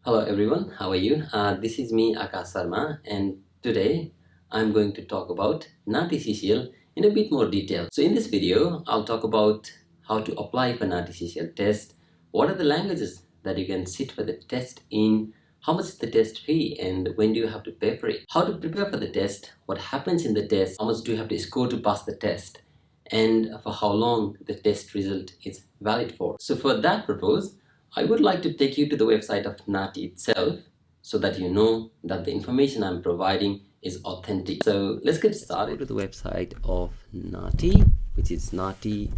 Hello everyone, how are you? This is me Akash Sharma, and today I'm going to talk about NAATI CCL in a bit more detail. So in this video, I'll talk about how to apply for NAATI CCL test, what are the languages that you can sit for the test in, how much is the test fee and when do you have to pay for it, how to prepare for the test, what happens in the test, how much do you have to score to pass the test, and for how long the test result is valid for. So for that purpose, I would like to take you to the website of NAATI itself so that you know that the information I'm providing is authentic. So let's get started. Let's go to the website of NAATI, which is naati.com.au.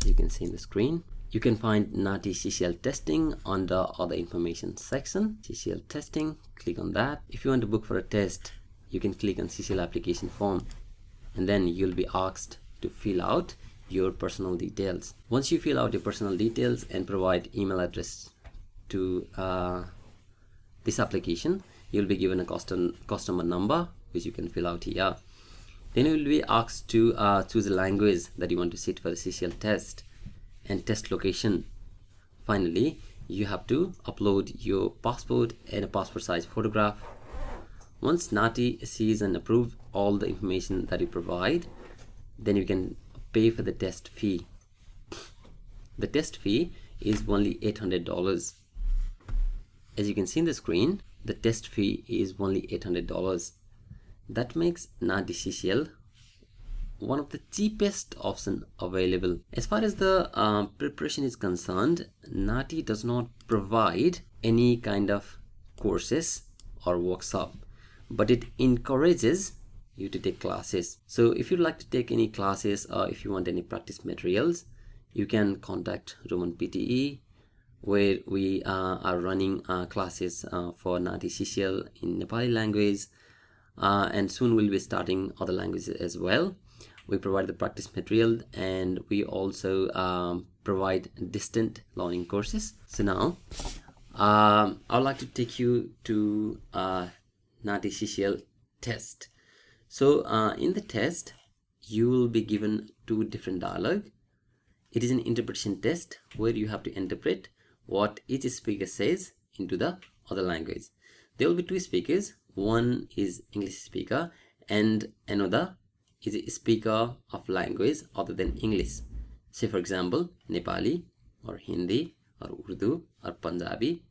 As you can see in the screen, you can find NAATI CCL testing under other information section. CCL testing, click on that. If you want to book for a test, you can click on CCL application form, and then you'll be asked to fill out your personal details. Once you fill out your personal details and provide email address to this application, you'll be given a customer number which you can fill out here. Then you will be asked to choose a language that you want to sit for the CCL test and test location. Finally, you have to upload your passport and a passport size photograph. Once NAATI sees and approves all the information that you provide, then you can pay for the test fee. The test fee is only $800. As you can see in the screen, the test fee is only $800. That makes NAATI CCL one of the cheapest option available. As far as the preparation is concerned, NAATI does not provide any kind of courses or workshop, but it encourages you to take classes. So if you'd like to take any classes or if you want any practice materials, you can contact Roman PTE, where we are running classes for NAATI CCL in Nepali language, and soon we'll be starting other languages as well. We provide the practice material and we also provide distant learning courses. So now I'd like to take you to NAATI CCL test. So in the test, you will be given two different dialogue. It is an interpretation test where you have to interpret what each speaker says into the other language. There will be two speakers. One is English speaker and another is a speaker of language other than English. Say for example, Nepali or Hindi or Urdu or Punjabi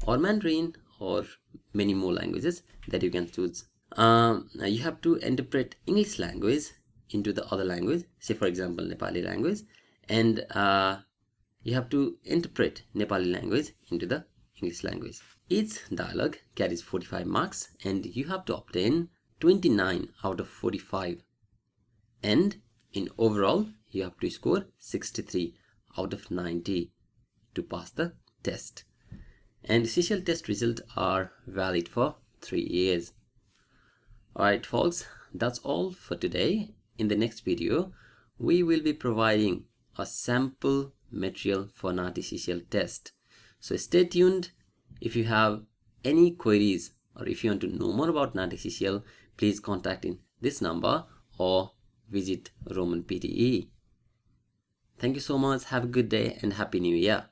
or Mandarin or many more languages that you can choose. You have to interpret English language into the other language, say for example Nepali language, and you have to interpret Nepali language into the English language. Each dialogue carries 45 marks and you have to obtain 29 out of 45, and in overall you have to score 63 out of 90 to pass the test. And CCL test results are valid for 3 years. Alright folks, that's all for today. In the next video, we will be providing a sample material for NAATI CCL test. So stay tuned. If you have any queries or if you want to know more about NAATI CCL, please contact in this number or visit Roman PTE. Thank you so much. Have a good day and Happy New Year.